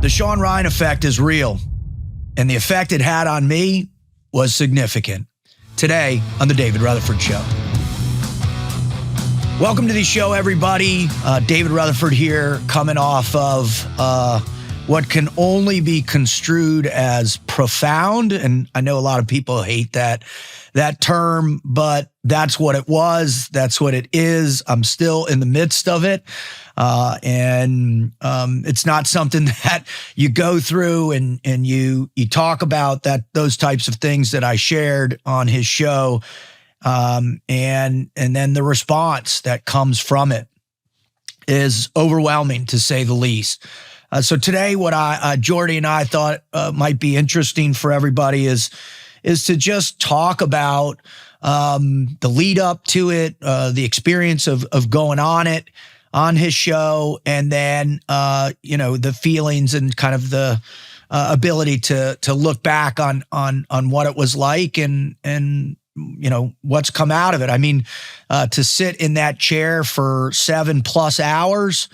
The Shawn Ryan effect is real, and the effect it had on me was significant. Today on the David Rutherford Show. Welcome to the show, everybody. David Rutherford here, coming off of what can only be construed as profound, and I know a lot of people hate that term, but that's what it was. That's what it is. I'm still in the midst of it. And it's not something that you go through and you talk about those types of things that I shared on his show. And then the response that comes from it is overwhelming, to say the least. So today, what Jordy and I thought might be interesting for everybody is to just talk about the lead up to it, the experience of going on his show, and then the feelings and kind of the ability to look back on what it was like and what's come out of it. I mean, to sit in that chair for 7+ hours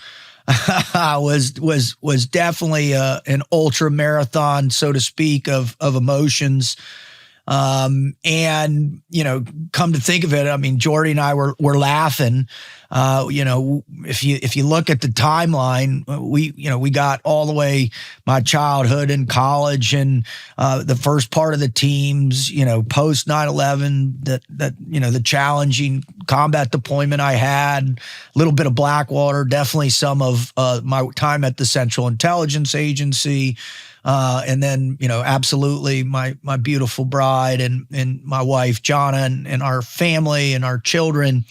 was definitely an ultra marathon, so to speak, of emotions. And come to think of it, I mean, Jordy and I were laughing. If you look at the timeline, we got all the way my childhood and college and the first part of the teams, post 9/11, the challenging combat deployment I had, a little bit of Blackwater, definitely some of my time at the Central Intelligence Agency. And then, absolutely my beautiful bride and my wife, Jonna, and our family and our children.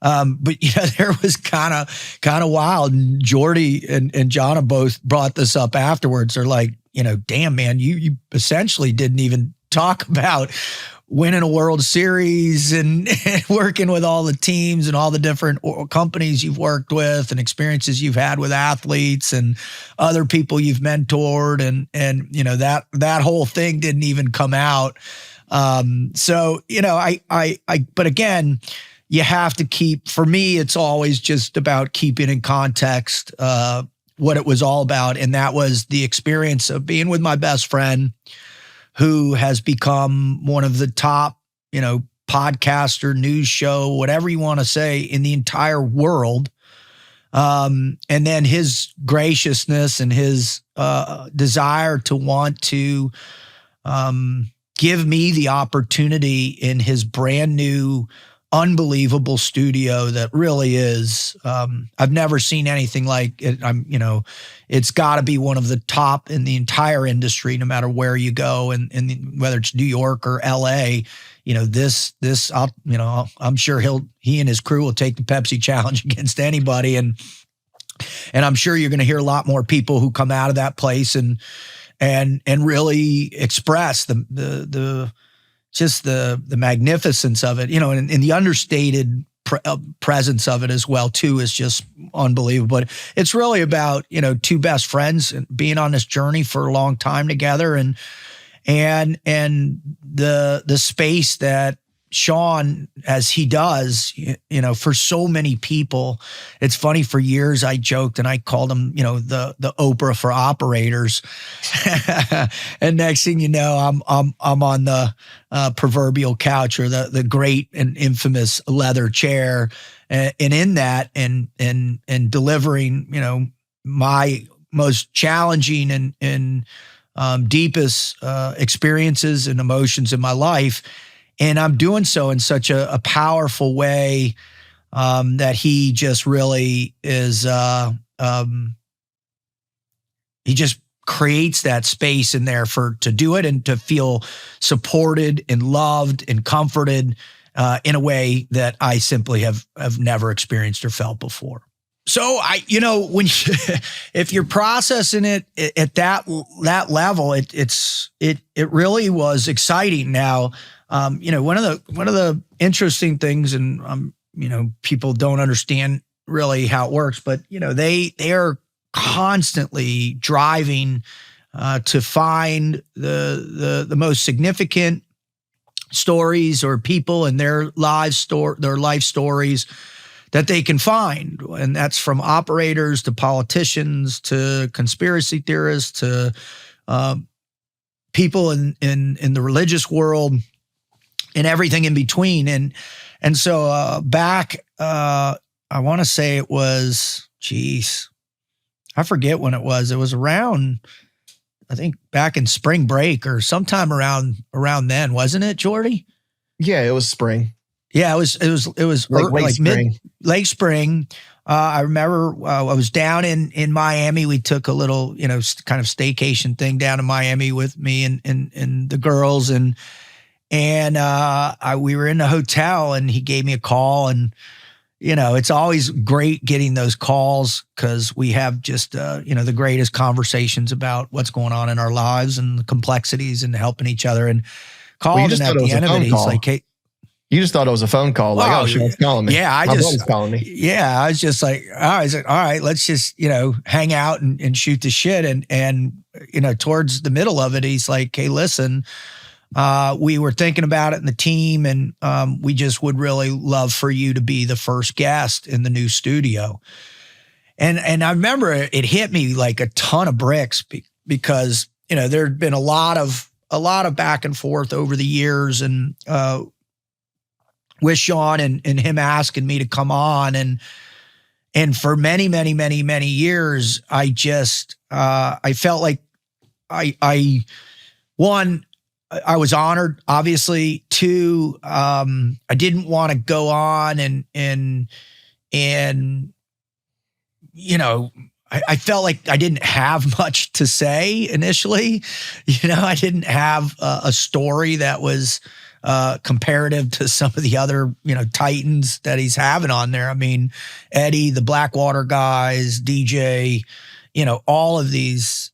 But there was kind of wild. And Jordy and Jonna both brought this up afterwards. They're like, damn, man, you essentially didn't even talk about winning a World Series and working with all the teams and all the different companies you've worked with and experiences you've had with athletes and other people you've mentored. And that whole thing didn't even come out. But again, you have to keep, for me, it's always just about keeping in context, what it was all about. And that was the experience of being with my best friend, who has become one of the top, podcaster, news show, whatever you want to say, in the entire world. And then his graciousness and his desire to want to give me the opportunity in his brand new, unbelievable studio that really is, I've never seen anything like it. It's got to be one of the top in the entire industry, no matter where you go, and whether it's New York or LA. I'm sure he and his crew will take the Pepsi challenge against anybody, and I'm sure you're going to hear a lot more people who come out of that place and really express the magnificence of it, and the understated presence of it as well too is just unbelievable. But it's really about, two best friends and being on this journey for a long time together, and the space that Shawn, as he does, for so many people. It's funny, for years I joked and I called him, the Oprah for operators. And next thing you know, I'm on the proverbial couch, or the great and infamous leather chair, and in that and delivering, my most challenging and deepest experiences and emotions in my life. And I'm doing so in such a powerful way that he just really is, he just creates that space in there to do it and to feel supported and loved and comforted in a way that I simply have never experienced or felt before. So if you're processing it at that level, it really was exciting. Now, one of the interesting things, and people don't understand really how it works, but they are constantly driving to find the most significant stories or people in their life stories that they can find. And that's from operators to politicians to conspiracy theorists to people in the religious world and everything in between. And so back, I want to say it was, I forget when it was. It was around, I think back in spring break or sometime around then, wasn't it, Jordy? Yeah, it was spring. Yeah, it was late spring. Late spring. I remember I was down in Miami. We took a little, kind of staycation thing down in Miami with me and the girls, and we were in the hotel, and he gave me a call, and it's always great getting those calls because we have just the greatest conversations about what's going on in our lives and the complexities and helping each other. And called, and at the end of it, he's like, "Hey." You just thought it was a phone call, like, oh, she's calling me. Yeah, My buddy's calling me. Yeah, I was just like, all right, let's just, hang out and shoot the shit. And towards the middle of it, he's like, hey, listen, we were thinking about it in the team, and we just would really love for you to be the first guest in the new studio. And I remember it hit me like a ton of bricks because, there'd been a lot of back and forth over the years, and with Shawn and him asking me to come on. And for many, many, many, many years, I just, I felt like I was honored, obviously. Two, I didn't want to go on and I felt like I didn't have much to say initially. I didn't have a story that was comparative to some of the other, titans that he's having on there. I mean, Eddie, the Blackwater guys, DJ, all of these,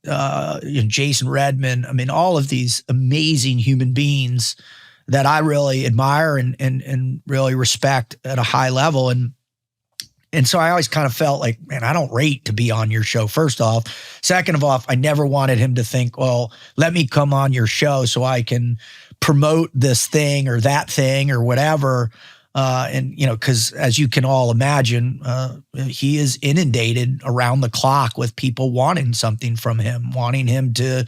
Jason Redman. I mean, all of these amazing human beings that I really admire and really respect at a high level. And so I always kind of felt like, man, I don't rate to be on your show, first off. Second of all, I never wanted him to think, well, let me come on your show so I can promote this thing or that thing or whatever. Because as you can all imagine, he is inundated around the clock with people wanting something from him, wanting him to,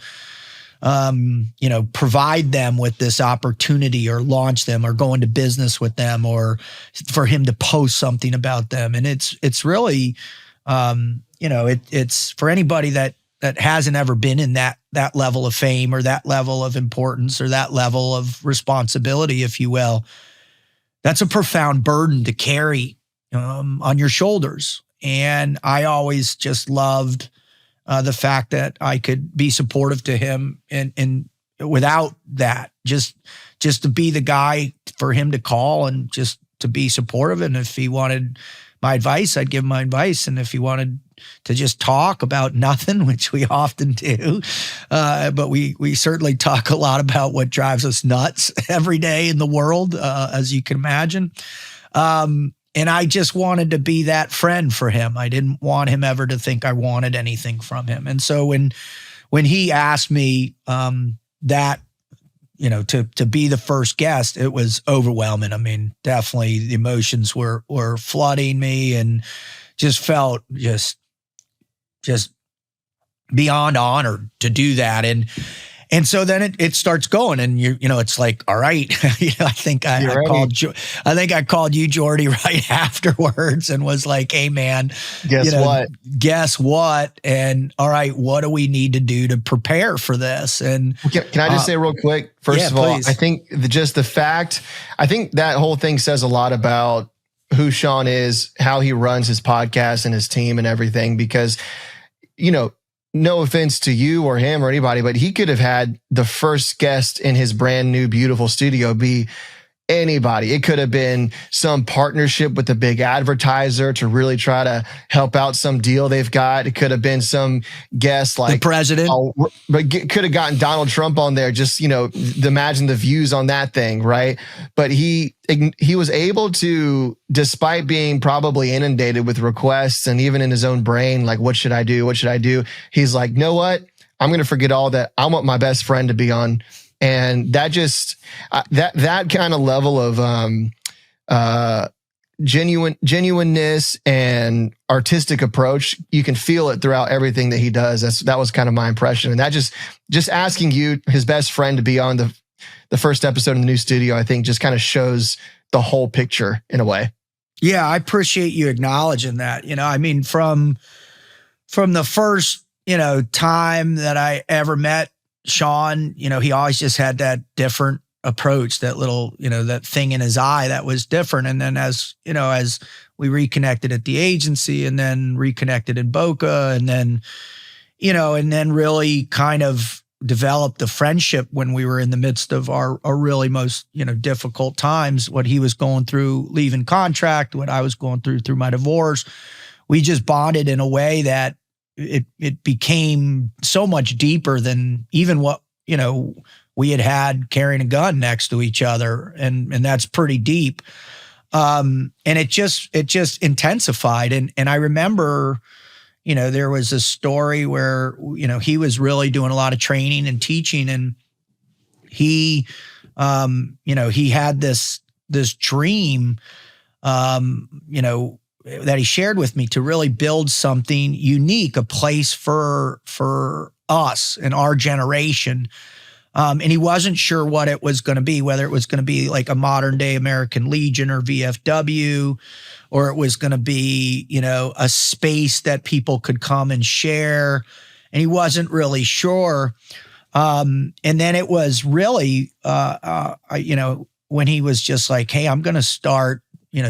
provide them with this opportunity or launch them or go into business with them or for him to post something about them. And it's really, it's for anybody that hasn't ever been in that level of fame or that level of importance or that level of responsibility, if you will. That's a profound burden to carry on your shoulders. And I always just loved the fact that I could be supportive to him and without that, just to be the guy for him to call and just to be supportive. And if he wanted my advice, I'd give him my advice. And if he wanted to just talk about nothing, which we often do, but we certainly talk a lot about what drives us nuts every day in the world, as you can imagine. And I just wanted to be that friend for him. I didn't want him ever to think I wanted anything from him. And so when he asked me that, to be the first guest, it was overwhelming. I mean, definitely the emotions were flooding me and just felt just beyond honored to do that. And so then it starts going, and it's like, all right, I think I called you, Jordy, right afterwards, and was like, hey man, guess what? And all right, what do we need to do to prepare for this? And can I just say real quick? First of all, please. I think I think that whole thing says a lot about who Shawn is, how he runs his podcast and his team and everything, because, no offense to you or him or anybody, but he could have had the first guest in his brand new, beautiful studio be anybody. It could have been some partnership with a big advertiser to really try to help out some deal they've got. It could have been some guest like the president, but could have gotten Donald Trump on there. Just, imagine the views on that thing. Right. But he was able to, despite being probably inundated with requests and even in his own brain, like, what should I do? What should I do? He's like, know what? I'm going to forget all that. I want my best friend to be on. And that just, that kind of level of genuineness and artistic approach. You can feel it throughout everything that he does. That was kind of my impression. And that just asking you, his best friend, to be on the first episode in the new studio, I think just kind of shows the whole picture in a way. Yeah, I appreciate you acknowledging that. I mean, from the first, time that I ever met Shawn, he always just had that different approach, that little, that thing in his eye that was different. And then as we reconnected at the agency and then reconnected in Boca and then really kind of developed a friendship when we were in the midst of our really most, difficult times, what he was going through leaving contract, what I was going through my divorce. We just bonded in a way that it became so much deeper than even what, we had carrying a gun next to each other. And that's pretty deep. And it just intensified. And I remember, there was a story where, he was really doing a lot of training and teaching, and he, he had this dream, that he shared with me to really build something unique, a place for us and our generation. And he wasn't sure what it was going to be, whether it was going to be like a modern day American Legion or VFW, or it was going to be, a space that people could come and share. And he wasn't really sure. And then it was really, when he was just like, hey, I'm going to start,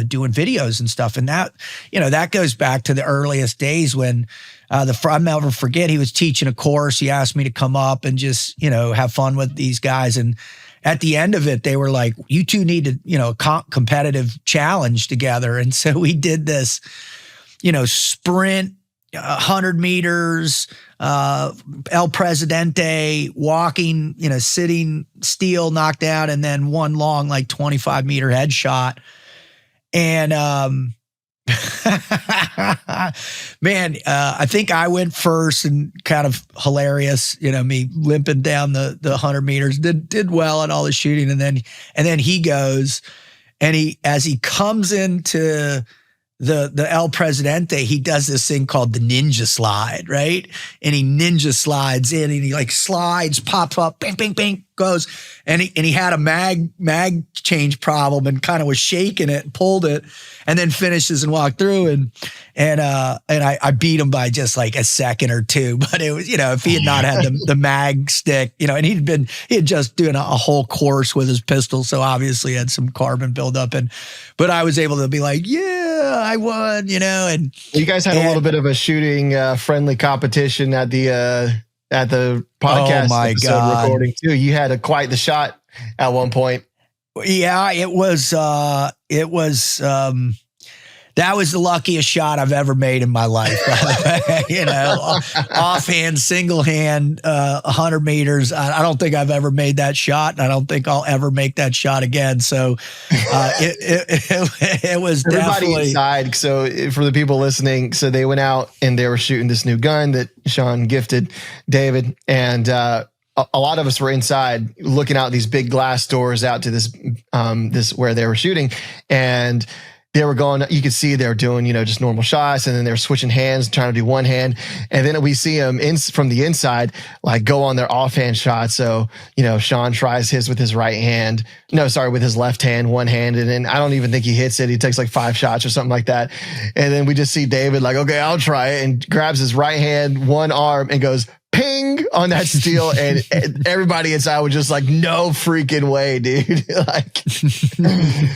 doing videos and stuff. And that, that goes back to the earliest days when I'll never forget, he was teaching a course. He asked me to come up and just, have fun with these guys. And at the end of it, they were like, you two need to, competitive challenge together. And so we did this, sprint, 100 meters, El Presidente, walking, sitting, steel, knocked out, and then one long, 25-meter headshot. And, man, I think I went first, and kind of hilarious, me limping down the 100 meters, did well at all the shooting. And then he goes, and as he comes into the El Presidente, he does this thing called the ninja slide, right? And he ninja slides in, and he slides, pops up, bang, bang, bang, goes. And he had a mag change problem and kind of was shaking it and pulled it, and then finishes and walked through. And I beat him by just a second or two. But it was, if he had not had the mag stick, and he had just doing a whole course with his pistol. So obviously he had some carbon buildup. But I was able to be like, yeah, I won, and you guys had a little bit of a shooting friendly competition at the podcast episode recording too. You had quite the shot at one point. Yeah, it was that was the luckiest shot I've ever made in my life. Offhand, single hand, 100 meters. I don't think I've ever made that shot, and I don't think I'll ever make that shot again. So it was everybody definitely inside. So for the people listening, so they went out and they were shooting this new gun that Shawn gifted David, and a lot of us were inside looking out these big glass doors out to this where they were shooting, and they were going, you could see they were doing, just normal shots, and then they were switching hands, trying to do one hand. And then we see them from the inside, go on their offhand shots. So, Shawn tries his with his right hand. No, sorry, with his left hand, one hand. And then I don't even think he hits it. He takes 5 shots or something like that. And then we just see David okay, I'll try it, and grabs his right hand, one arm, and goes ping on that steel, and everybody inside was just no freaking way, dude. That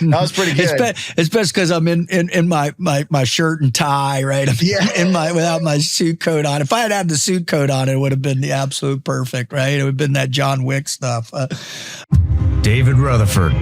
was pretty good. It's best because I'm in my shirt and tie, right? Without my suit coat on. If I had had the suit coat on, it would have been the absolute perfect, right? It would have been that John Wick stuff. David Rutherford,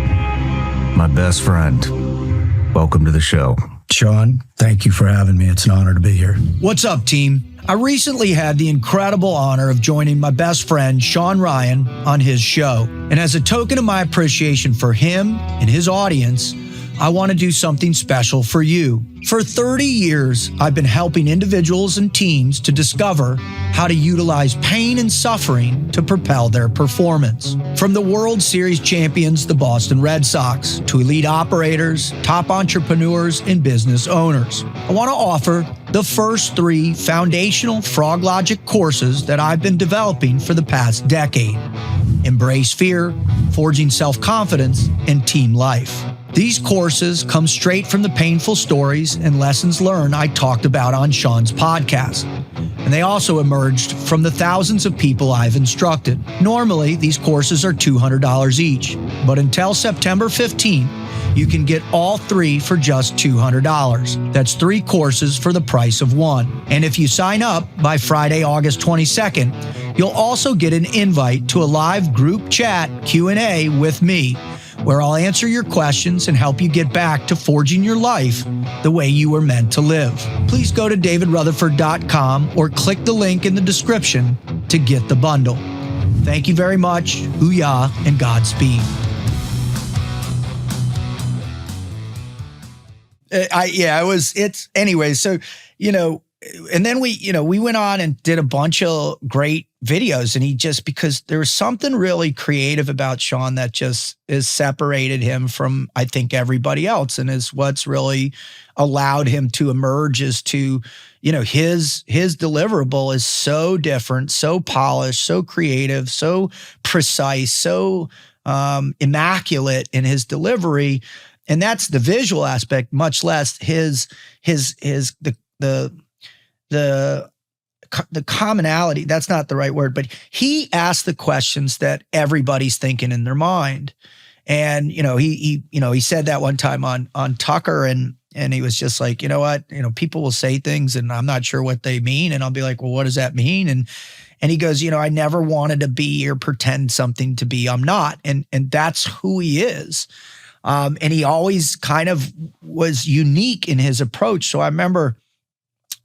my best friend. Welcome to the show. Shawn, thank you for having me. It's an honor to be here. What's up, team? I recently had the incredible honor of joining my best friend, Shawn Ryan, on his show. And as a token of my appreciation for him and his audience, I want to do something special for you. For 30 years, I've been helping individuals and teams to discover how to utilize pain and suffering to propel their performance. From the World Series champions, the Boston Red Sox, to elite operators, top entrepreneurs, and business owners, I want to offer the first 3 foundational Frog Logic courses that I've been developing for the past decade. Embrace Fear, Forging Self-Confidence, and Team Life. These courses come straight from the painful stories and lessons learned I talked about on Shawn's podcast. And they also emerged from the thousands of people I've instructed. Normally, these courses are $200 each, but until September 15th, you can get all 3 for just $200. That's 3 courses for the price of 1. And if you sign up by Friday, August 22nd, you'll also get an invite to a live group chat Q&A with me, where I'll answer your questions and help you get back to forging your life the way you were meant to live. Please go to davidrutherford.com or click the link in the description to get the bundle. Thank you very much. Hoo-yah and Godspeed. Anyway, so, and then we went on and did a bunch of great videos, and because there was something really creative about Shawn that just is separated him from, I think, everybody else, and is what's really allowed him to emerge as to, his deliverable is so different, so polished, so creative, so precise, so immaculate in his delivery. And that's the visual aspect, much less the commonality. That's not the right word, but he asked the questions that everybody's thinking in their mind. And, he said that one time on Tucker, and he was just like, you know what, people will say things and I'm not sure what they mean. And I'll be like, well, what does that mean? And he goes, I never wanted to be or pretend something to be I'm not. And that's who he is. And he always kind of was unique in his approach. So I remember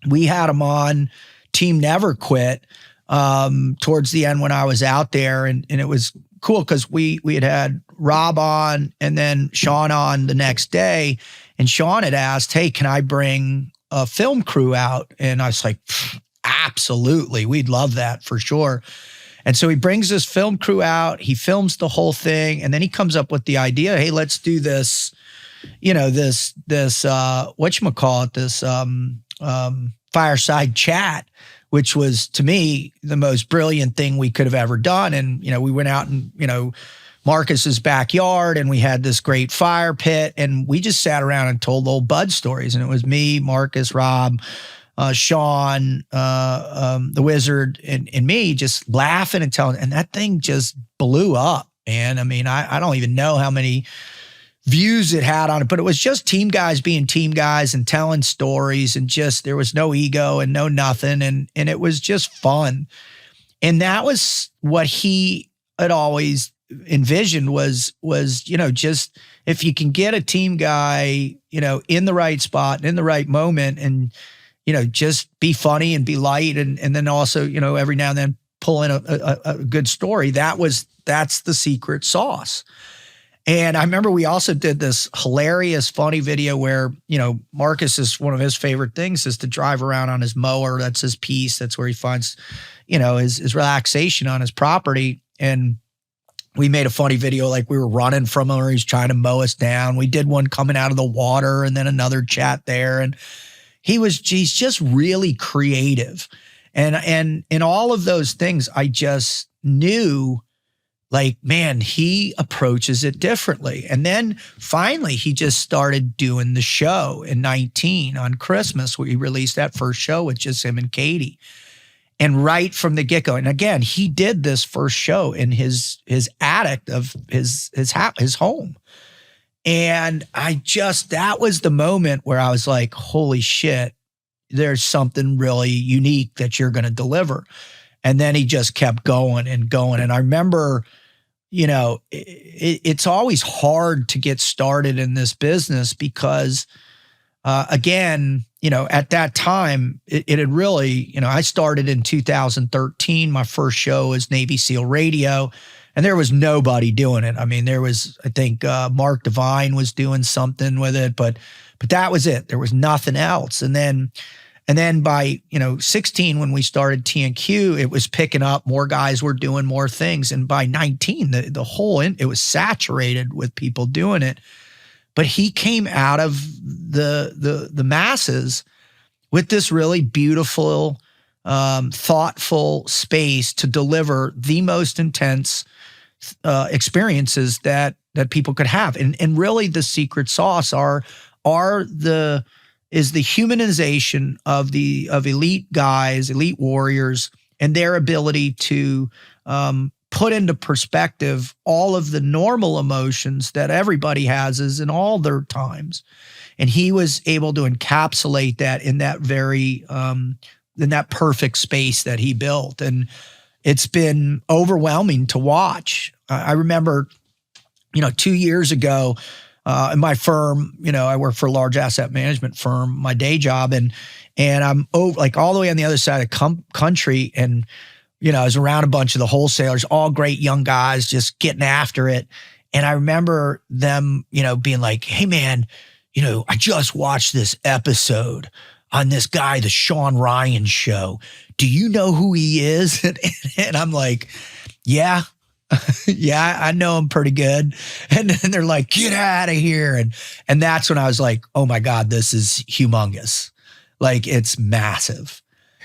we had him on Team Never Quit towards the end when I was out there. And it was cool because we had Rob on and then Shawn on the next day. And Shawn had asked, hey, can I bring a film crew out? And I was like, absolutely. We'd love that for sure. And so he brings this film crew out, he films the whole thing, and then he comes up with the idea, hey, let's do this, this whatchamacallit, this fireside chat, which was, to me, the most brilliant thing we could have ever done. And, we went out in, Marcus's backyard, and we had this great fire pit, and we just sat around and told old Bud stories. And it was me, Marcus, Rob, Shawn, the Wizard, and me just laughing and telling, and that thing just blew up. And I mean, I don't even know how many views it had on it, but it was just team guys being team guys and telling stories, and just, there was no ego and no nothing. And it was just fun. And that was what he had always envisioned was, just if you can get a team guy, in the right spot and in the right moment, and just be funny and be light. And then also, every now and then pull in a good story. That's the secret sauce. And I remember we also did this hilarious, funny video where, Marcus is, one of his favorite things is to drive around on his mower. That's his peace. That's where he finds, his relaxation on his property. And we made a funny video, like we were running from him or he's trying to mow us down. We did one coming out of the water, and then another chat there. And he's just really creative. And in all of those things, I just knew, like, man, he approaches it differently. And then finally, he just started doing the show in 19 on Christmas, where he released that first show with just him and Katie. And right from the get-go, and again, he did this first show in his attic of his home. And that was the moment where I was like, holy shit, there's something really unique that you're going to deliver. And then he just kept going and going. And I remember, it's always hard to get started in this business because, again, at that time, it had really, I started in 2013. My first show was Navy SEAL Radio, and there was nobody doing it. I mean, there was, I think, Mark Devine was doing something with it, but that was it. There was nothing else. And then by, 16, when we started TNQ, it was picking up. More guys were doing more things. And by 19, it was saturated with people doing it. But he came out of the masses with this really beautiful, thoughtful space to deliver the most intense experiences that people could have. And really the secret sauce is the humanization of elite guys, elite warriors, and their ability to put into perspective all of the normal emotions that everybody has in all their times. And he was able to encapsulate that in that very, in that perfect space that he built. And it's been overwhelming to watch. I remember, 2 years ago, in my firm, I work for a large asset management firm, my day job, and I'm all the way on the other side of the country, and I was around a bunch of the wholesalers, all great young guys, just getting after it. And I remember them, being like, "Hey man, I just watched this episode on this guy, the Shawn Ryan Show. Do you know who he is?" And I'm like, "Yeah." Yeah, I know him pretty good. And then they're like, "Get out of here." And that's when I was like, oh my God, this is humongous. Like, it's massive.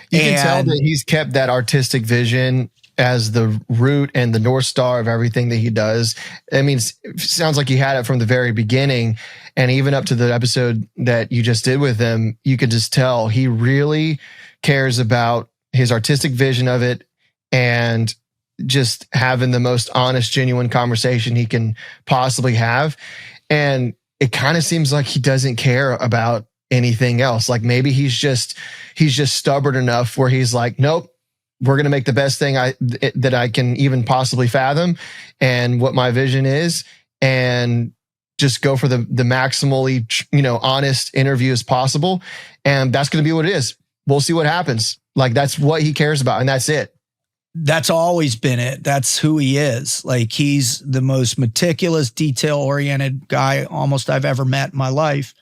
You can tell that he's kept that artistic vision as the root and the North Star of everything that he does. I mean, it sounds like he had it from the very beginning. And even up to the episode that you just did with him, you could just tell he really cares about his artistic vision of it and just having the most honest, genuine conversation he can possibly have. And it kind of seems like he doesn't care about anything else. Like maybe he's just stubborn enough where he's like, nope, we're going to make the best thing that I can even possibly fathom and what my vision is, and just go for the maximally, honest interview as possible. And that's going to be what it is. We'll see what happens. Like that's what he cares about. And that's it. That's always been it. That's who he is. Like he's the most meticulous, detail-oriented guy almost I've ever met in my life.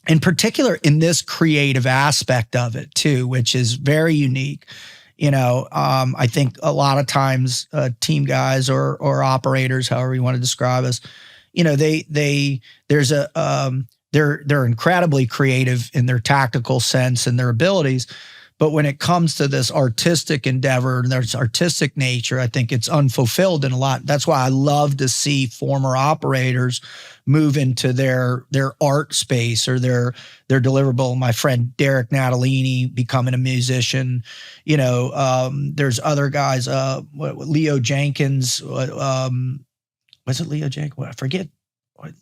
In particular, in this creative aspect of it too, which is very unique. I think a lot of times team guys or operators, however you want to describe us, they're incredibly creative in their tactical sense and their abilities. But when it comes to this artistic endeavor and there's artistic nature, I think it's unfulfilled in a lot. That's why I love to see former operators move into their art space or their deliverable. My friend Derek Natalini becoming a musician. There's other guys. Leo Jenkins. Was it Leo Jenkins? I forget what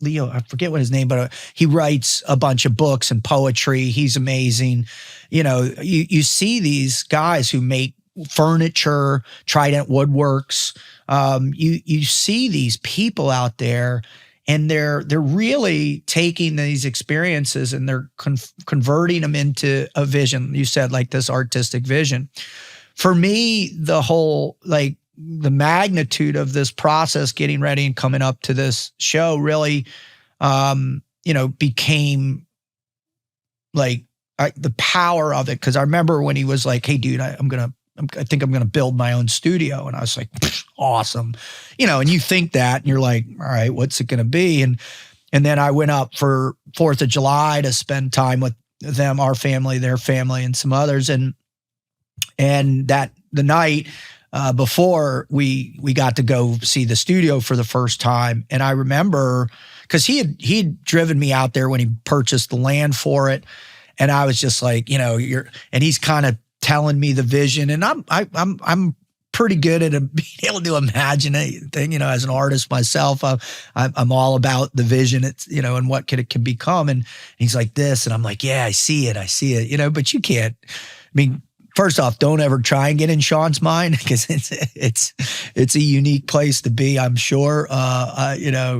his name, but he writes a bunch of books and poetry. He's amazing. You see these guys who make furniture, Trident Woodworks. You see these people out there, and they're really taking these experiences and they're converting them into a vision. You said like this artistic vision. For me, the magnitude of this process, getting ready and coming up to this show really, became like the power of it. Cause I remember when he was like, "Hey dude, I think I'm going to build my own studio." And I was like, awesome. And you think that and you're like, all right, what's it going to be? And then I went up for 4th of July to spend time with them, our family, their family, and some others. And that the night, before we got to go see the studio for the first time. And I remember because he'd driven me out there when he purchased the land for it. And I was just like, and he's kind of telling me the vision, and I'm pretty good at being able to imagine anything, as an artist myself. I'm all about the vision, and what it can become. And he's like this, and I'm like, yeah, I see it, but you can't, first off, don't ever try and get in Shawn's mind because it's a unique place to be. I'm sure,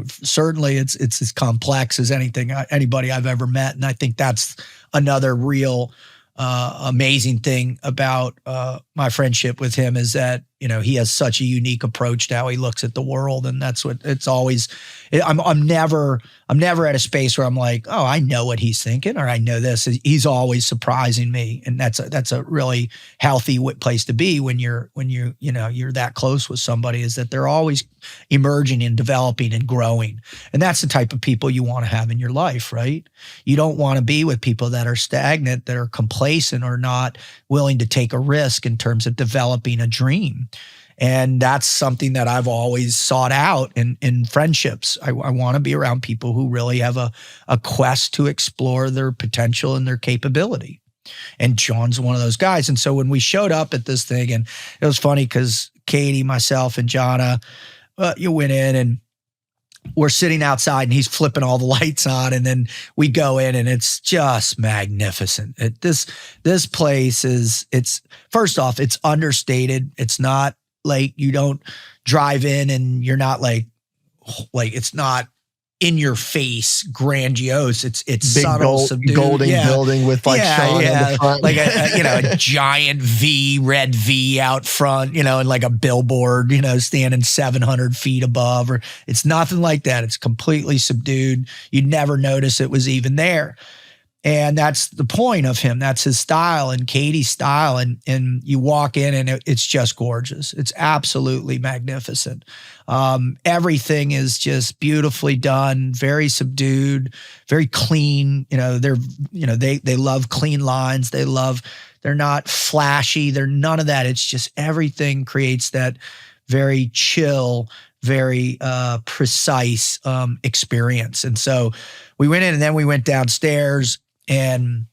certainly it's as complex as anybody I've ever met. And I think that's another real amazing thing about my friendship with him is that, he has such a unique approach to how he looks at the world. And that's what it's always, I'm never at a space where I'm like, oh, I know what he's thinking, or I know this. He's always surprising me. And that's a really healthy place to be when you're that close with somebody, is that they're always emerging and developing and growing. And that's the type of people you want to have in your life, right? You don't want to be with people that are stagnant, that are complacent, or not willing to take a risk in terms of developing a dream. And that's something that I've always sought out in friendships. I want to be around people who really have a quest to explore their potential and their capability. And Shawn's one of those guys. And so when we showed up at this thing, and it was funny because Katie, myself, and Jonna, you went in and we're sitting outside and he's flipping all the lights on, and then we go in and it's just magnificent. This place it's first off, it's understated. It's not like you don't drive in and you're not like it's not in your face grandiose. It's big, subtle, subdued, golden building with Shawn in the front, like a giant red V out front, and like a billboard, standing 700 feet above. Or it's nothing like that. It's completely subdued. You'd never notice it was even there. And that's the point of him. That's his style and Katie's style. And you walk in and it's just gorgeous. It's absolutely magnificent. Everything is just beautifully done, very subdued, very clean. They love clean lines. They're not flashy. They're none of that. It's just everything creates that very chill, very precise experience. And so we went in, and then we went downstairs and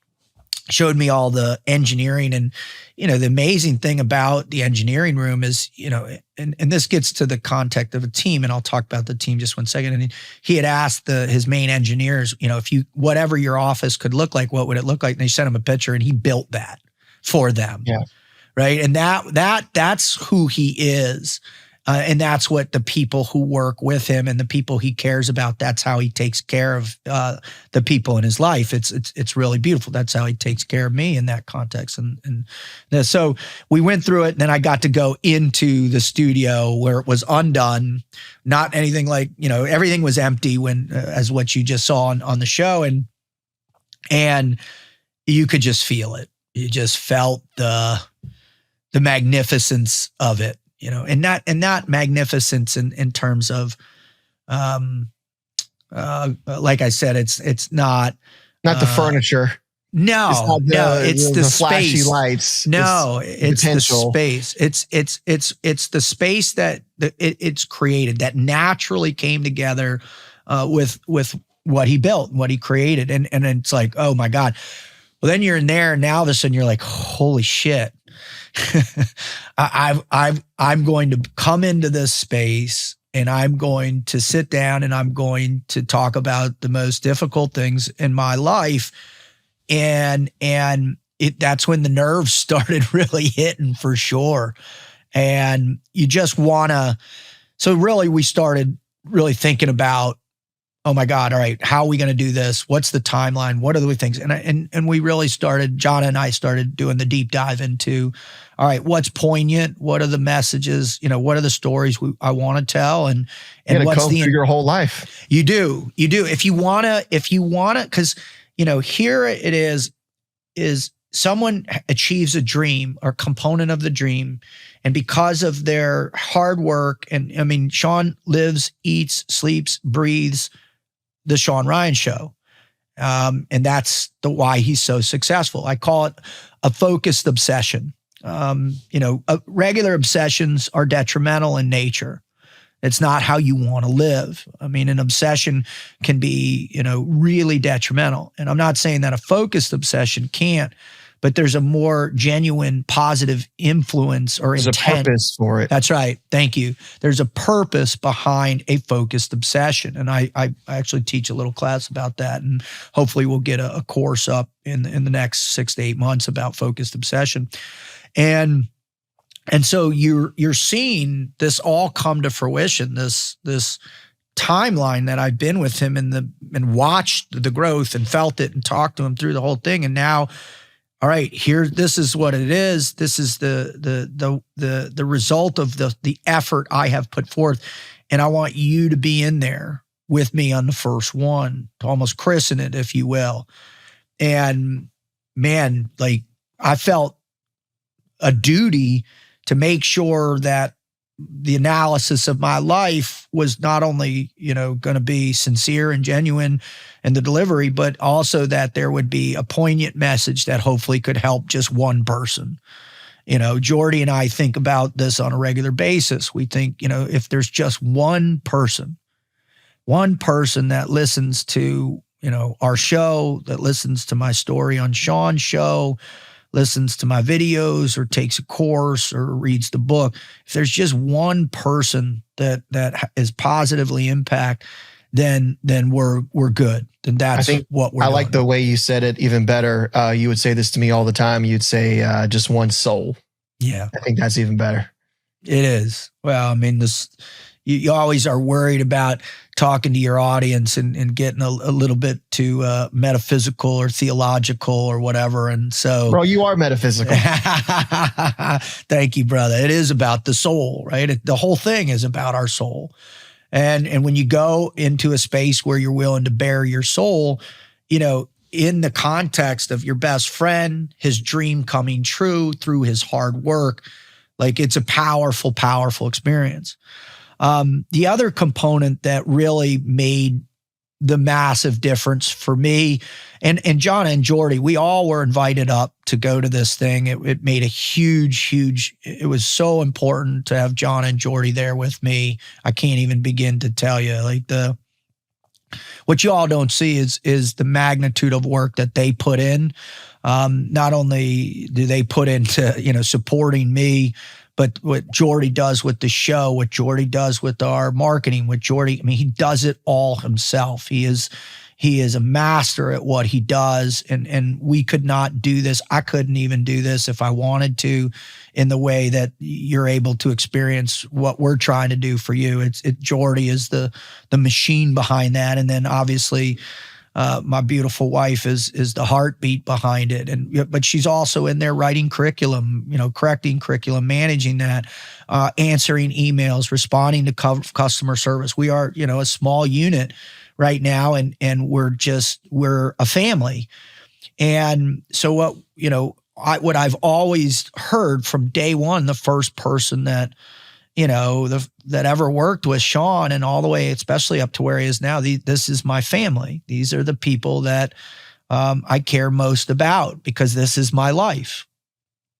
showed me all the engineering. And, the amazing thing about the engineering room is, and this gets to the context of a team, and I'll talk about the team just 1 second. And he had asked his main engineers, whatever your office could look like, what would it look like? And they sent him a picture, and he built that for them. Yeah. Right. And that's who he is. And that's what the people who work with him and the people he cares about, that's how he takes care of the people in his life. It's really beautiful. That's how he takes care of me in that context. And so we went through it, and then I got to go into the studio where it was undone, not anything like, everything was empty as what you just saw on the show. And you could just feel it. You just felt the magnificence of it. And not magnificence in terms of, like I said, it's not the furniture. No, it's the flashy space. Lights. No, it's the space. It's the space that it's created that naturally came together with what he built, what he created, and it's like, oh my God. Well, then you're in there, and now all of a sudden you're like, holy shit. I'm going to come into this space, and I'm going to sit down, and I'm going to talk about the most difficult things in my life. And that's when the nerves started really hitting for sure. And you just so really we started really thinking about, oh my God, all right, how are we going to do this? What's the timeline? What are the things? And we really started, John and I started doing the deep dive into, all right, what's poignant? What are the messages? What are the stories I want to tell? And what's through your whole life? You do. If you want to, because, here it is someone achieves a dream or component of the dream. And because of their hard work, and I mean, Shawn lives, eats, sleeps, breathes the Shawn Ryan Show. And that's why he's so successful. I call it a focused obsession. Regular obsessions are detrimental in nature. It's not how you want to live. I mean, an obsession can be, really detrimental. And I'm not saying that a focused obsession can't, but there's a more genuine positive influence or there's intent. a purpose for it. That's right. Thank you. There's a purpose behind a focused obsession. And I actually teach a little class about that. And hopefully we'll get a course up in the next 6 to 8 months about focused obsession. And so you're seeing this all come to fruition, this timeline that I've been with him and watched the growth and felt it and talked to him through the whole thing. And now, all right, this is what it is. This is the result of the effort I have put forth. And I want you to be in there with me on the first one, to almost christen it, if you will. And man, like, I felt a duty to make sure that the analysis of my life was not only, going to be sincere and genuine in the delivery, but also that there would be a poignant message that hopefully could help just one person. Jordy and I think about this on a regular basis. We think, if there's just one person that listens to, our show, that listens to my story on Shawn's show, listens to my videos or takes a course or reads the book, if there's just one person that is positively impact, then we're good. Then that's what we're doing. I like the way you said it even better. You would say this to me all the time. You'd say just one soul. Yeah. I think that's even better. It is. Well, I mean, you always are worried about talking to your audience and getting a little bit too metaphysical or theological or whatever. And so, bro, you are metaphysical. Thank you, brother. It is about the soul, right? The whole thing is about our soul. And when you go into a space where you're willing to bare your soul, in the context of your best friend, his dream coming true through his hard work, like, it's a powerful, powerful experience. The other component that really made the massive difference for me, and John and Jordy, we all were invited up to go to this thing. It made a huge, it was so important to have John and Jordy there with me. I can't even begin to tell you, like, what you all don't see is the magnitude of work that they put in. Not only do they put into, supporting me, but what Jordy does with the show, what Jordy does with our marketing, he does it all himself. He is a master at what he does. And we could not do this. I couldn't even do this if I wanted to, in the way that you're able to experience what we're trying to do for you. Jordy is the machine behind that. And then obviously, my beautiful wife is the heartbeat behind it. But she's also in there writing curriculum, correcting curriculum, managing that, answering emails, responding to customer service. We are, a small unit right now, and we're a family. And so what I've always heard from day one, the first person that that ever worked with Shawn, and all the way, especially up to where he is now, this is my family. These are the people that I care most about, because this is my life.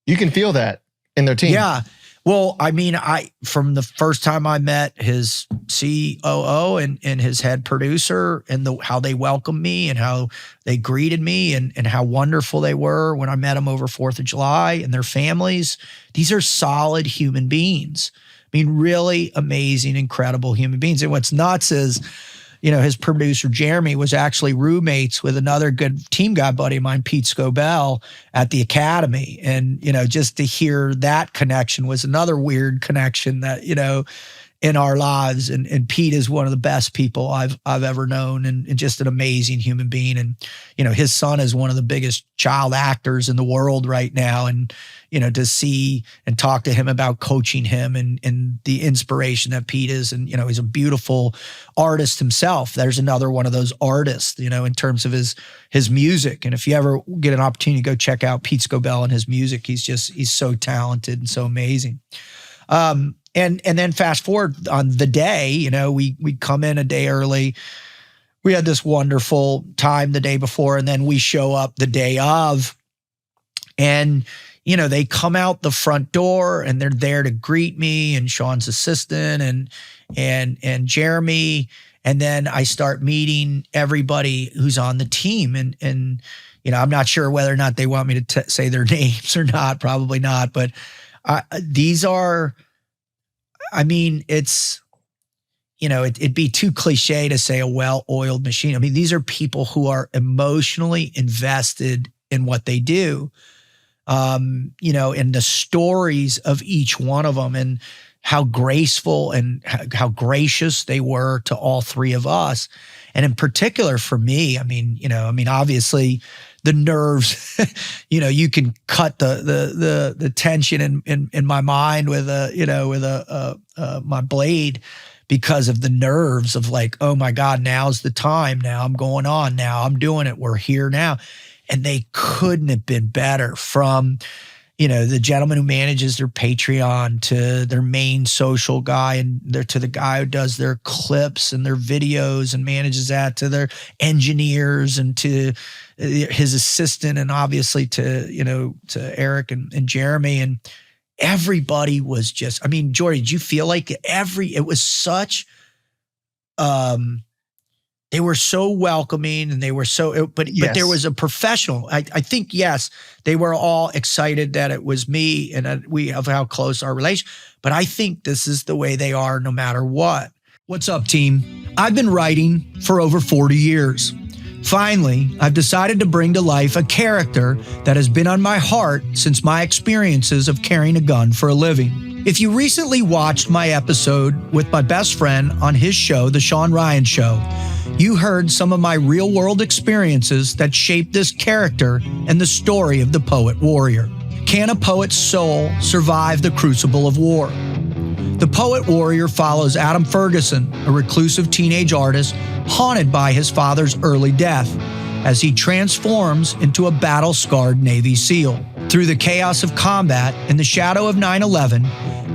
You can feel that in their team. Yeah. Well, I mean, from the first time I met his COO and his head producer, and how they welcomed me and how they greeted me and how wonderful they were when I met them over 4th of July, and their families, these are solid human beings. I mean, really amazing, incredible human beings. And what's nuts is, his producer, Jeremy, was actually roommates with another good team guy buddy of mine, Pete Scobell, at the Academy. And, just to hear that connection was another weird connection that, in our lives. And Pete is one of the best people I've ever known, and just an amazing human being. And, his son is one of the biggest child actors in the world right now. And, to see and talk to him about coaching him and the inspiration that Pete is. And, he's a beautiful artist himself. There's another one of those artists, in terms of his music. And if you ever get an opportunity to go check out Pete Scobell and his music, he's so talented and so amazing. And then fast forward on the day, we come in a day early. We had this wonderful time the day before, and then we show up the day of, and, they come out the front door and they're there to greet me and Shawn's assistant and Jeremy. And then I start meeting everybody who's on the team. And I'm not sure whether or not they want me to say their names or not, probably not, but these are, it's, it'd be too cliche to say a well-oiled machine. These are people who are emotionally invested in what they do, and the stories of each one of them and how graceful and how gracious they were to all three of us. And in particular for me, obviously the nerves, you can cut the tension in my mind with my blade, because of the nerves of like, oh my God, now's the time. Now I'm going on. Now I'm doing it. We're here now. And they couldn't have been better, from, the gentleman who manages their Patreon to their main social guy, and to the guy who does their clips and their videos and manages that, to their engineers and to his assistant, and obviously to Eric and Jeremy. And everybody was just, Jordy, did you feel like it was such, they were so welcoming, and they were so, but there was a professional. I think, yes, they were all excited that it was me and we have how close our relation, but I think this is the way they are no matter what. What's up, team? I've been writing for over 40 years. Finally, I've decided to bring to life a character that has been on my heart since my experiences of carrying a gun for a living. If you recently watched my episode with my best friend on his show, The Shawn Ryan Show, you heard some of my real-world experiences that shaped this character and the story of the poet warrior. Can a poet's soul survive the crucible of war? The poet warrior follows Adam Ferguson, a reclusive teenage artist haunted by his father's early death, as he transforms into a battle-scarred Navy SEAL. Through the chaos of combat in the shadow of 9/11,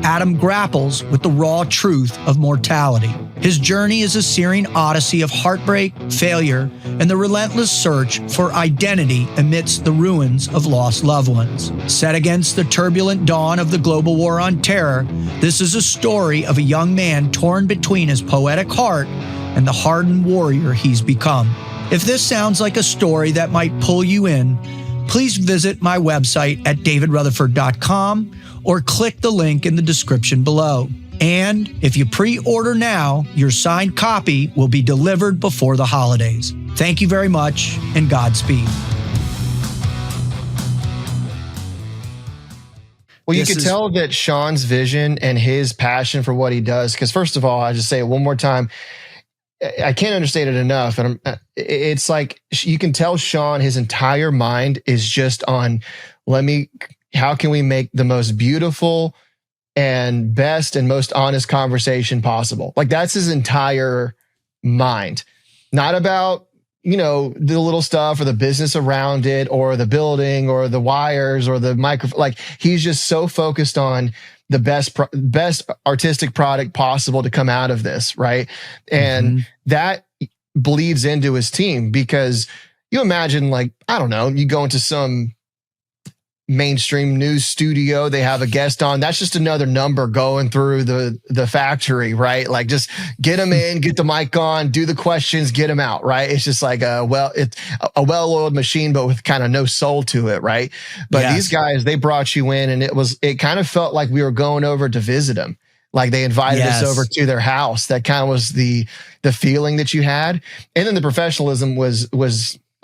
Adam grapples with the raw truth of mortality. His journey is a searing odyssey of heartbreak, failure, and the relentless search for identity amidst the ruins of lost loved ones. Set against the turbulent dawn of the global war on terror, this is a story of a young man torn between his poetic heart and the hardened warrior he's become. If this sounds like a story that might pull you in, please visit my website at davidrutherford.com or click the link in the description below. And if you pre-order now, your signed copy will be delivered before the holidays. Thank you very much, and Godspeed. Well, you could tell that Shawn's vision and his passion for what he does, because first of all, I just say it one more time, I can't understate it enough. And it's like, you can tell Shawn, his entire mind is just on, how can we make the most beautiful and best and most honest conversation possible? Like, that's his entire mind. Not about, the little stuff or the business around it or the building or the wires or the microphone. Like, he's just so focused on the best artistic product possible to come out of this, right? And that bleeds into his team, because you imagine, like, I don't know, you go into some mainstream news studio, they have a guest on, that's just another number going through the factory, right? Like, just get them in, get the mic on, do the questions, get them out, right? It's just like it's a well-oiled machine, but with kind of no soul to it, right? But these guys, they brought you in, and it kind of felt like we were going over to visit them. Like, they invited us over to their house. That kind of was the feeling that you had. And then the professionalism was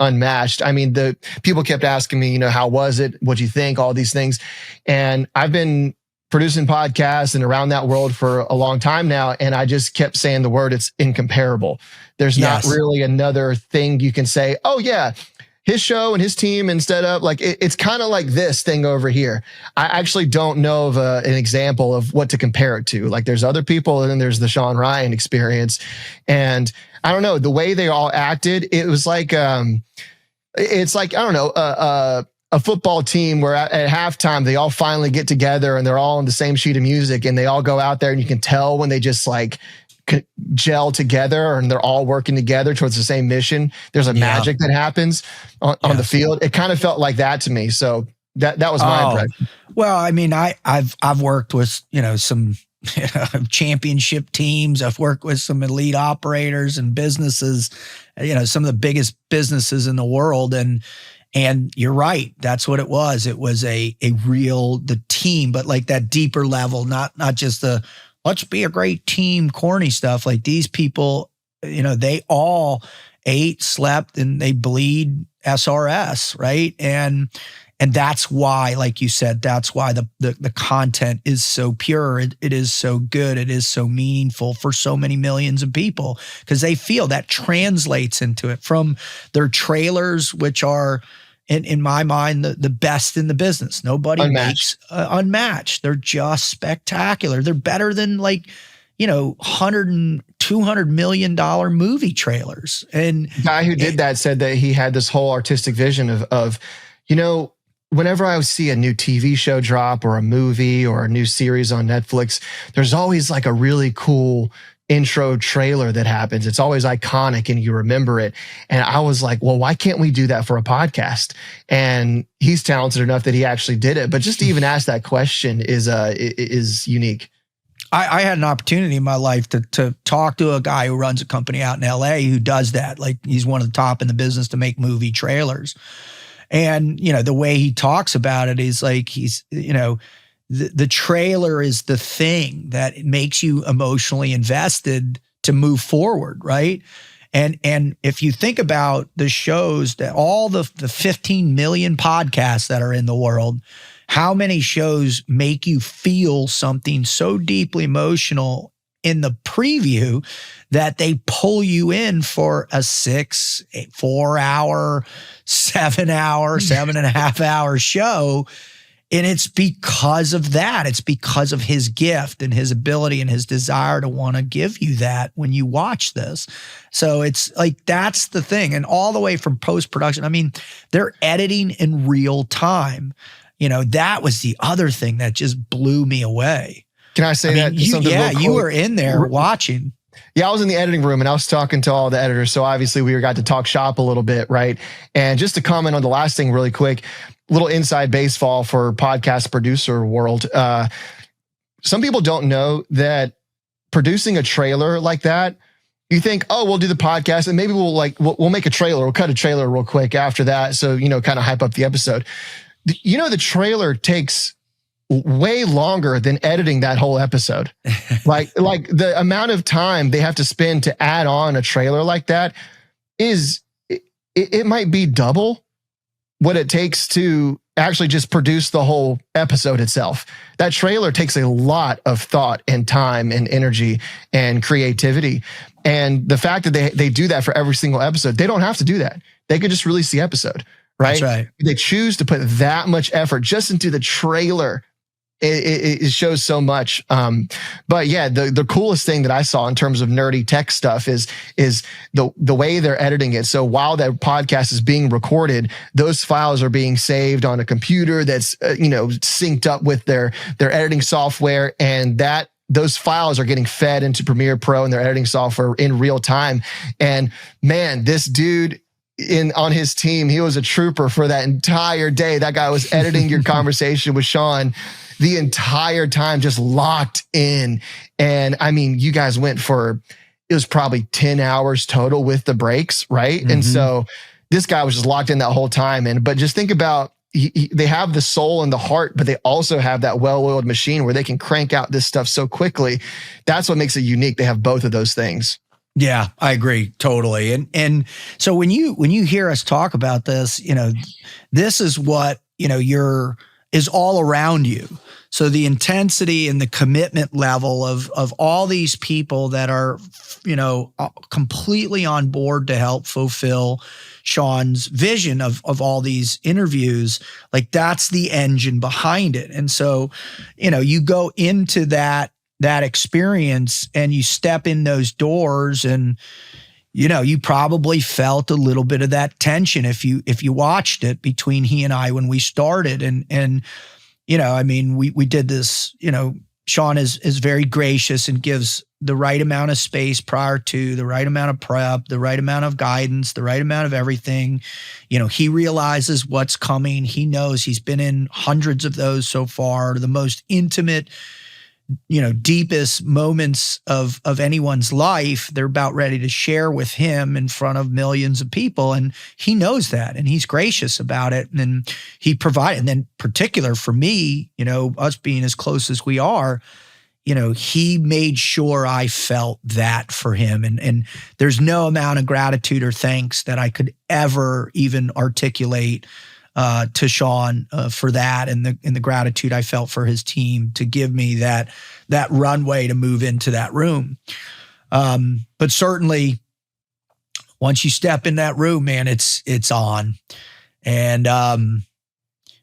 unmatched. The people kept asking me, how was it? What'd you think? All these things. And I've been producing podcasts and around that world for a long time now. And I just kept saying the word, it's incomparable. There's not really another thing you can say, oh yeah, his show and his team, instead of like, it's kind of like this thing over here. I actually don't know of an example of what to compare it to. Like, there's other people, and then there's the Shawn Ryan experience. And I don't know, the way they all acted, it was like, it's like, I don't know, a football team where at halftime, they all finally get together and they're all on the same sheet of music, and they all go out there, and you can tell when they just like gel together and they're all working together towards the same mission. There's a magic that happens on the field. It kind of felt like that to me. So that was my impression. Well, I've worked with, some championship teams. I've worked with some elite operators and businesses, some of the biggest businesses in the world. And And you're right. That's what it was. It was the team, but like that deeper level, not just the let's be a great team, corny stuff. Like these people, they all ate, slept, and they bleed SRS, right? And that's why, like you said, that's why the content is so pure. It is so good. It is so meaningful for so many millions of people because they feel that translates into it from their trailers, which are, in my mind, the best in the business. Nobody makes unmatched. They're just spectacular. They're better than $100 and $200 million movie trailers. And the guy who did that said that he had this whole artistic vision of whenever I see a new TV show drop or a movie or a new series on Netflix, there's always like a really cool intro trailer that happens. It's always iconic and you remember it. And I was like, well, why can't we do that for a podcast? And he's talented enough that he actually did it. But just to even ask that question is unique. I had an opportunity in my life to talk to a guy who runs a company out in LA who does that. Like he's one of the top in the business to make movie trailers. And, the way he talks about it is like the trailer is the thing that makes you emotionally invested to move forward, right? And if you think about the shows that all the 15 million podcasts that are in the world, how many shows make you feel something so deeply emotional in the preview that they pull you in for a 4 hour, 7 hour, 7.5 hour show? And it's because of that. It's because of his gift and his ability and his desire to want to give you that when you watch this. So it's like, that's the thing. And all the way from post-production, I mean, they're editing in real time. That was the other thing that just blew me away. Can I say that? You were in there watching. Yeah, I was in the editing room and I was talking to all the editors. So obviously we got to talk shop a little bit, right? And just to comment on the last thing really quick, little inside baseball for podcast producer world. Some people don't know that producing a trailer like that, you think, oh, we'll do the podcast and maybe we'll make a trailer. We'll cut a trailer real quick after that. So, kind of hype up the episode. The trailer takes way longer than editing that whole episode. like the amount of time they have to spend to add on a trailer like that is, it might be double what it takes to actually just produce the whole episode itself. That trailer takes a lot of thought and time and energy and creativity. And the fact that they do that for every single episode, they don't have to do that. They could just release the episode, right? That's right. They choose to put that much effort just into the trailer. It shows so much. But yeah, the coolest thing that I saw in terms of nerdy tech stuff is the way they're editing it. So while that podcast is being recorded, those files are being saved on a computer that's synced up with their editing software, and those files are getting fed into Premiere Pro and their editing software in real time. And man, this dude on his team, he was a trooper for that entire day. That guy was editing your conversation with Shawn the entire time, just locked in. And I mean, you guys went it was probably 10 hours total with the breaks, right? Mm-hmm. And so this guy was just locked in that whole time. But just think about, they have the soul and the heart, but they also have that well-oiled machine where they can crank out this stuff so quickly. That's what makes it unique. They have both of those things. Yeah, I agree totally. And so when you hear us talk about this, this is what, is all around you. So the intensity and the commitment level of all these people that are, completely on board to help fulfill Shawn's vision of all these interviews, like that's the engine behind it. And so, you go into that experience and you step in those doors and, you probably felt a little bit of that tension if you watched it between he and I when we started. And we did this, Shawn is very gracious and gives the right amount of space prior to, the right amount of prep, the right amount of guidance, the right amount of everything. He realizes what's coming. He knows he's been in hundreds of those so far, the most intimate deepest moments of anyone's life, they're about ready to share with him in front of millions of people. And he knows that, and he's gracious about it. And he provided, and then particular for me, us being as close as we are, he made sure I felt that for him. And there's no amount of gratitude or thanks that I could ever even articulate to Shawn for that, and the gratitude I felt for his team to give me that runway to move into that room. But certainly, once you step in that room, man, it's on. And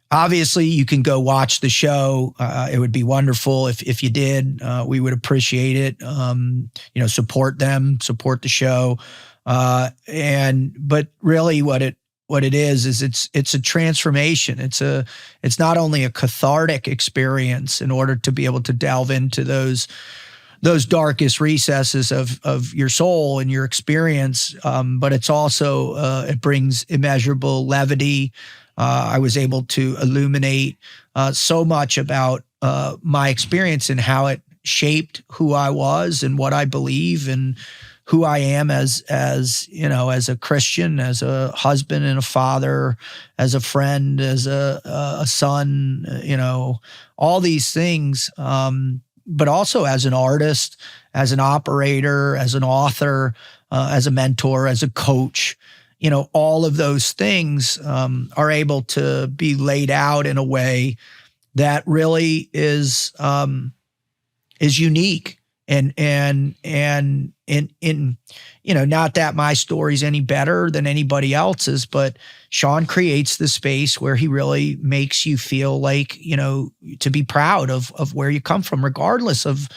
obviously, you can go watch the show. It would be wonderful if you did. We would appreciate it. Support them, support the show. But really, what it is it's a transformation. It's not only a cathartic experience in order to be able to delve into those darkest recesses of your soul and your experience, but it's also it brings immeasurable levity. I was able to illuminate so much about my experience and how it shaped who I was and what I believe and who I am as a Christian, as a husband and a father, as a friend, as a son, all these things, but also as an artist, as an operator, as an author, as a mentor, as a coach. All of those things are able to be laid out in a way that really is unique. And not that my story's any better than anybody else's, but Shawn creates the space where he really makes you feel like, to be proud of where you come from, regardless of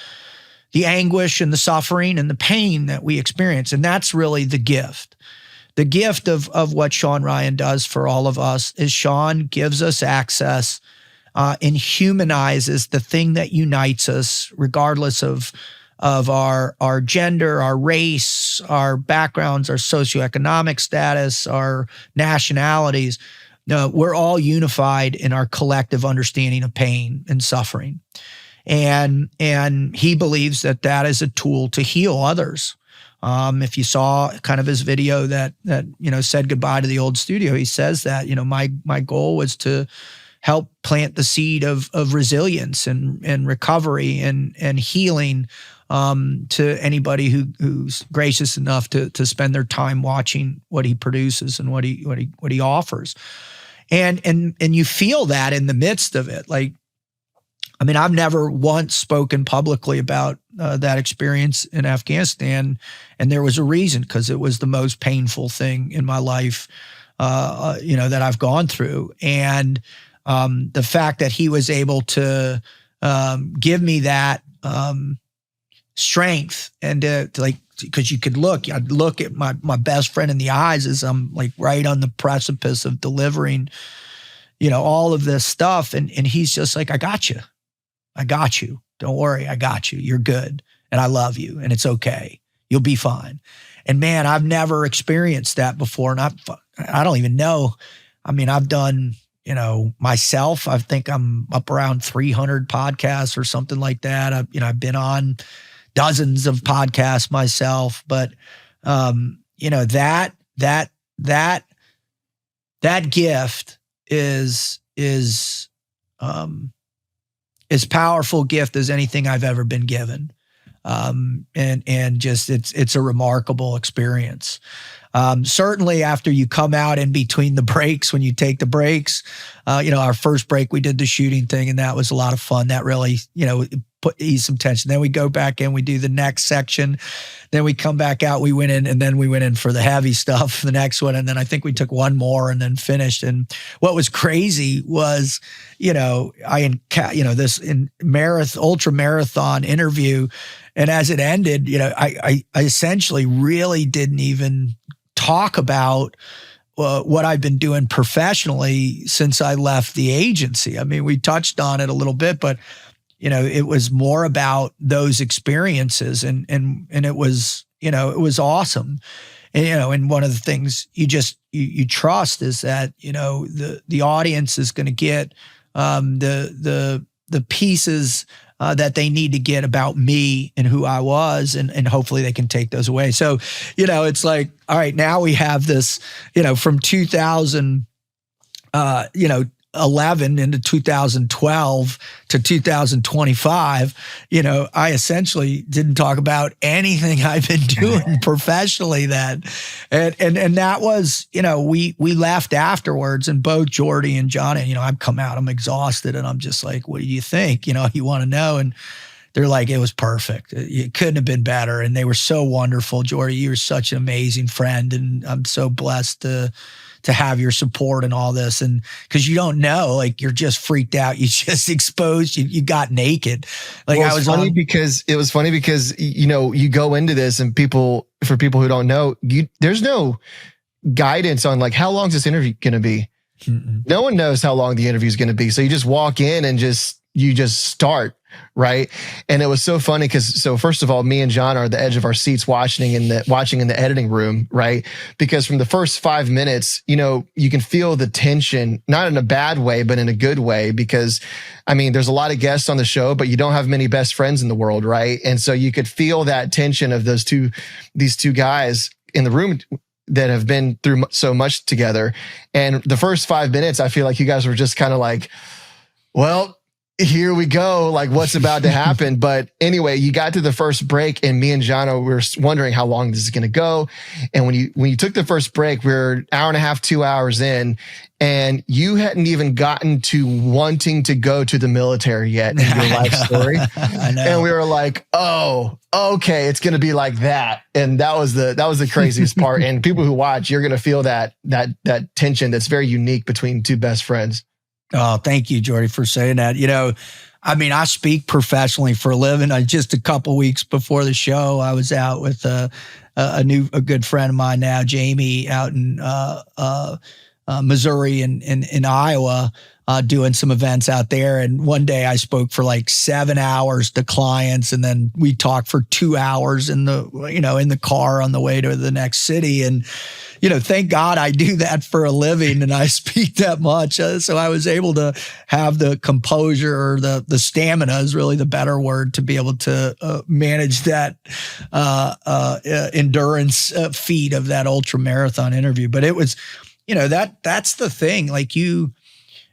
the anguish and the suffering and the pain that we experience. And that's really the gift. The gift of what Shawn Ryan does for all of us is Shawn gives us access and humanizes the thing that unites us, regardless of our gender, our race, our backgrounds, our socioeconomic status, our nationalities. No, we're all unified in our collective understanding of pain and suffering. And he believes that is a tool to heal others. If you saw kind of his video that said goodbye to the old studio, he says that, my goal was to help plant the seed of resilience and recovery and healing to anybody who's gracious enough to spend their time watching what he produces and what he offers. And you feel that in the midst of it. I've never once spoken publicly about that experience in Afghanistan, and there was a reason, because it was the most painful thing in my life, that I've gone through. And the fact that he was able to give me that strength and because I'd look at my best friend in the eyes as I'm right on the precipice of delivering, all of this stuff. And he's just like, I got you. Don't worry. I got you. You're good. And I love you. And it's okay. You'll be fine. And man, I've never experienced that before. And I don't even know. I've done, myself, I think I'm up around 300 podcasts or something like that. I've been on dozens of podcasts myself, but that gift is as powerful gift as anything I've ever been given. And just it's a remarkable experience. Certainly after you come out in between the breaks, when you take the breaks, our first break, we did the shooting thing, and that was a lot of fun. That really, eased some tension. Then we go back in, we do the next section. Then we come back out, we went in for the heavy stuff, the next one. And then I think we took one more and then finished. And what was crazy was, this ultra marathon interview. And as it ended, I essentially really didn't even talk about what I've been doing professionally since I left the agency. We touched on it a little bit, but it was more about those experiences, and it was awesome. And one of the things you trust is that the audience is going to get the pieces that they need to get about me and who I was, and hopefully they can take those away. So, it's like, all right, now we have this, from 2011 into 2012 to 2025, I essentially didn't talk about anything I've been doing professionally then. And that was, we left afterwards, and both Jordy and John, I've come out, I'm exhausted, and I'm just like, what do you think? You want to know? And they're like, it was perfect. It couldn't have been better. And they were so wonderful. Jordy, you were such an amazing friend, and I'm so blessed to have your support and all this. And because you don't know, like, you're just freaked out. You just exposed, you got naked. Like, well, it was funny because you go into this, and for people who don't know, there's no guidance on like, how long is this interview going to be? Mm-mm. No one knows how long the interview is going to be. So you just walk in and you just start. Right. And it was so funny because, first of all, me and John are at the edge of our seats watching in the editing room. Right. Because from the first 5 minutes, you can feel the tension, not in a bad way, but in a good way, because there's a lot of guests on the show, but you don't have many best friends in the world. Right. And so you could feel that tension of these two guys in the room that have been through so much together. And the first 5 minutes, I feel like you guys were just kind of like, well, here we go, like, what's about to happen. But anyway, you got to the first break, and me and Jono, we were wondering how long this is going to go. And when you took the first break, we were an hour and a half, 2 hours in, and you hadn't even gotten to wanting to go to the military yet in your life story. I know. And we were like, oh, okay, it's going to be like that. And that was the craziest part. And people who watch, you're going to feel that tension that's very unique between two best friends. Oh, thank you, Jordy, for saying that. I speak professionally for a living. Just a couple weeks before the show, I was out with a good friend of mine now, Jamie, out in Missouri and in Iowa, doing some events out there. And one day I spoke for like 7 hours to clients, and then we talked for 2 hours in the car on the way to the next city. And thank God I do that for a living, and I speak that much. So I was able to have the composure, or the stamina is really the better word, to be able to manage that endurance feat of that ultra marathon interview. But it was, that's the thing. Like,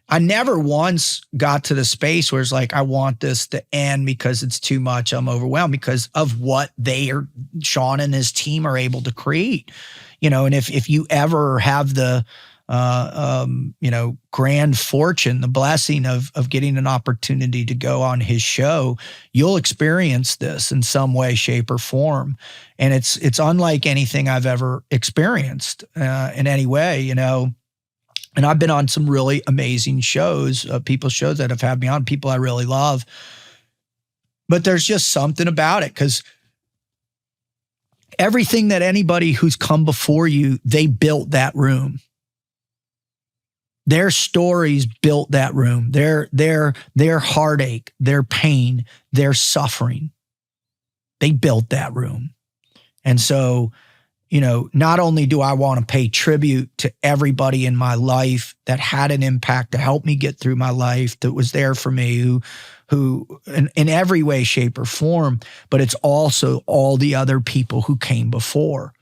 I never once got to the space where it's like, I want this to end because it's too much. I'm overwhelmed because of what Shawn and his team are able to create. And if you ever have the, grand fortune, the blessing of getting an opportunity to go on his show, you'll experience this in some way, shape, or form. And it's unlike anything I've ever experienced in any way, And I've been on some really amazing shows, people's shows that have had me on, people I really love. But there's just something about it, because everything that anybody who's come before you, they built that room. Their stories built that room. Their heartache, their pain, their suffering. They built that room. And so, not only do I want to pay tribute to everybody in my life that had an impact to help me get through my life, that was there for me, who in every way, shape, or form, but it's also all the other people who came before.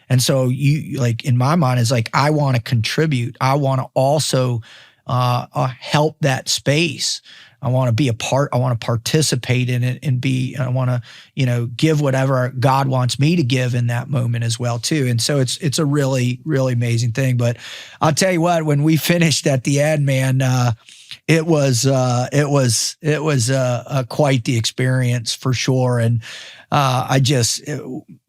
And so in my mind, it's like, I want to contribute. I want to also help that space. I want to be a part. I want to participate in it I want to, give whatever God wants me to give in that moment as well too. And so it's a really, really amazing thing. But I'll tell you what, when we finished at the end, man, it was quite the experience for sure. And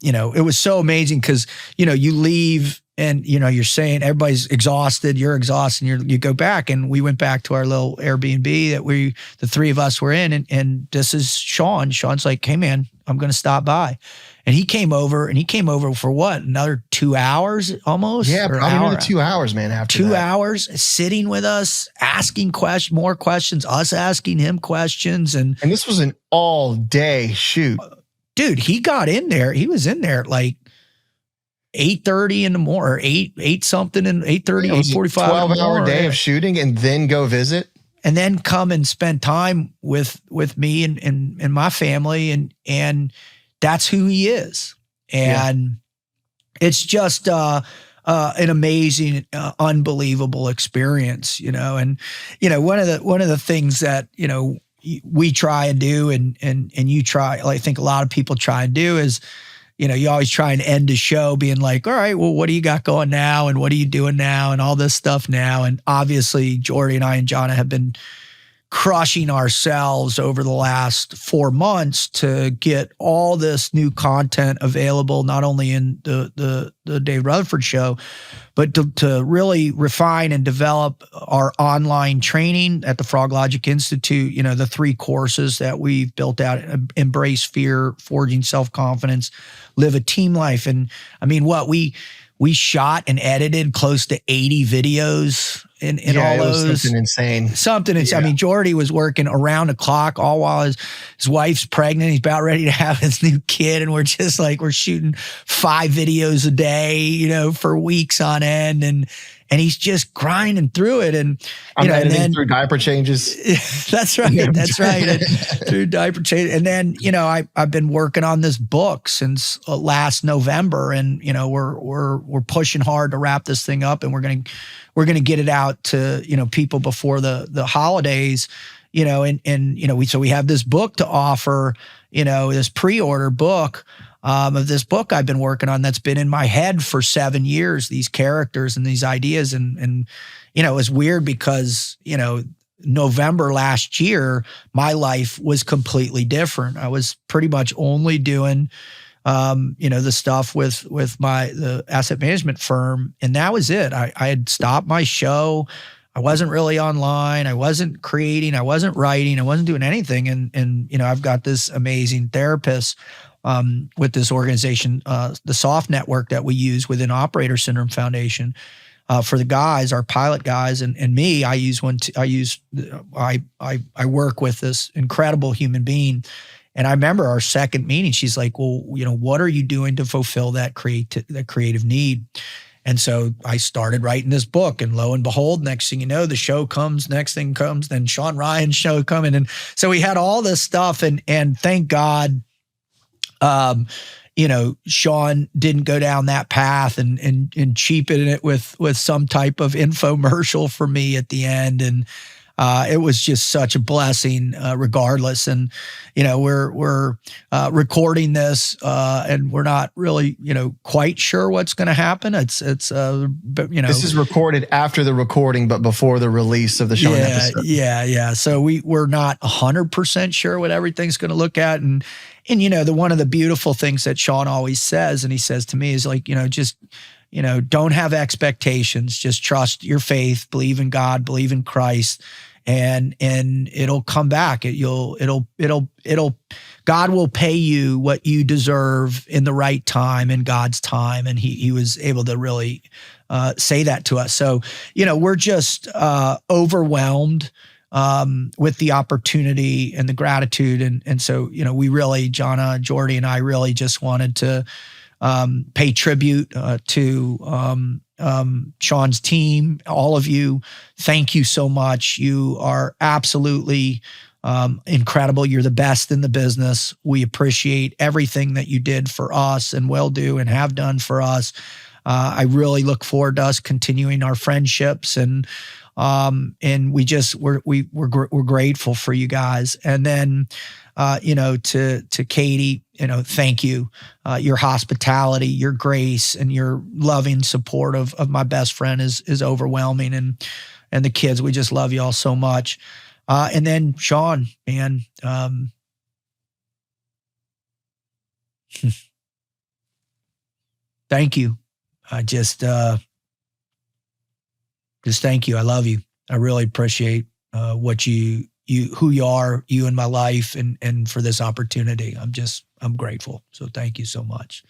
it was so amazing because, you leave and, you're saying everybody's exhausted, you're exhausted, and you go back, and we went back to our little Airbnb that the three of us were in. And this is Shawn. Shawn's like, hey man, I'm going to stop by. And he came over for what? Another 2 hours almost? Yeah, probably another 2 hours, man, after 2 hours sitting with us, asking more questions, us asking him questions. And this was an all day shoot. Dude, he got in there. He was in there at like 8:30 in the morning, or 8 something, and 8:30, 8:45. 12-hour day of shooting and then go visit. and then come and spend time with me and my family. And that's who he is. And it's just, an amazing, unbelievable experience, and, one of the things that, we try and do and you try, I think a lot of people try and do is, you always try and end a show being like, all right, well, what do you got going now? And what are you doing now? And all this stuff now. And obviously Jordy and I and Jonna have been crushing ourselves over the last 4 months to get all this new content available, not only in the David Rutherford Show, but to really refine and develop our online training at the Frog Logic Institute, the 3 courses that we've built out: Embrace Fear, Forging Self-Confidence, Live a Team Life. And I mean, we shot and edited close to 80 videos in all those. It was something insane. I mean, Jordy was working around the clock all while his wife's pregnant. He's about ready to have his new kid. And we're just like, we're shooting 5 videos a day, for weeks on end. And he's just grinding through it. And, I'm editing through diaper changes. That's right. Yeah. That's right. And through diaper changes. And then, I've been working on this book since last November, and, we're pushing hard to wrap this thing up, and we're going to get it out to, people before the holidays, so we have this book to offer, this pre-order book, of this book I've been working on that's been in my head for 7 years, these characters and these ideas. And it was weird because, November last year, my life was completely different. I was pretty much only doing, the stuff with the asset management firm. And that was it. I had stopped my show. I wasn't really online. I wasn't creating. I wasn't writing. I wasn't doing anything. And I've got this amazing therapist with this organization, the Soft Network that we use within Operator Syndrome Foundation, for the guys, our pilot guys, and me. I work with this incredible human being. And I remember our second meeting, she's like, well, what are you doing to fulfill that creative need? And so I started writing this book, and lo and behold, next thing you know, the show comes, next thing comes, then Shawn Ryan Show coming. And so we had all this stuff, and thank God, Shawn didn't go down that path and cheapen it with some type of infomercial for me at the end. And it was just such a blessing, regardless. And, we're recording this, and we're not really, quite sure what's going to happen. It's this is recorded after the recording, but before the release of the Shawn episode. Yeah. So we're not 100% sure what everything's going to look at. And one of the beautiful things that Shawn always says, and he says to me, is like, just, don't have expectations, just trust your faith, believe in God, believe in Christ, and it'll come back. God will pay you what you deserve in the right time, in God's time. And he was able to really say that to us. So, we're just overwhelmed with the opportunity and the gratitude. And so, we really, Jonna, Jordy, and I really just wanted to pay tribute to Shawn's team. All of you, thank you so much. You are absolutely incredible. You're the best in the business. We appreciate everything that you did for us and will do and have done for us. I really look forward to us continuing our friendships, and we're grateful for you guys. And then, to Katie, thank you. Your hospitality, your grace, and your loving support of my best friend is overwhelming. And the kids, we just love you all so much. And then Shawn, man, thank you. I just thank you. I love you. I really appreciate what who you are, you in my life, and for this opportunity. I'm grateful. So thank you so much.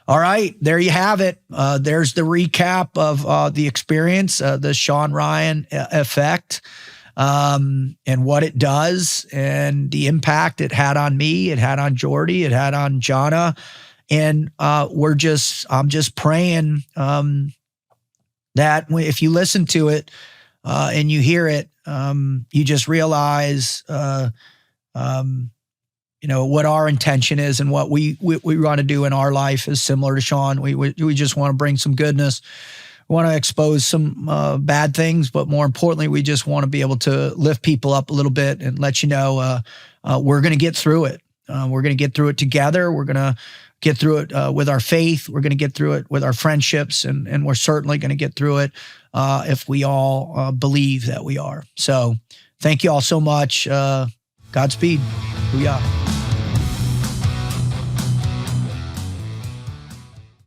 All right, there you have it. There's the recap of the experience, the Shawn Ryan effect, and what it does, and the impact it had on me, it had on Jordy, it had on Jonna. And I'm just praying that if you listen to it, and you hear it, you just realize, what our intention is and what we want to do in our life is similar to Shawn. We just want to bring some goodness. We want to expose some bad things, but more importantly, we just want to be able to lift people up a little bit and let you know we're going to get through it. We're going to get through it together. We're going to get through it with our faith. We're going to get through it with our friendships, and we're certainly going to get through it if we all believe that we are. So thank you all so much. Godspeed. Booyah.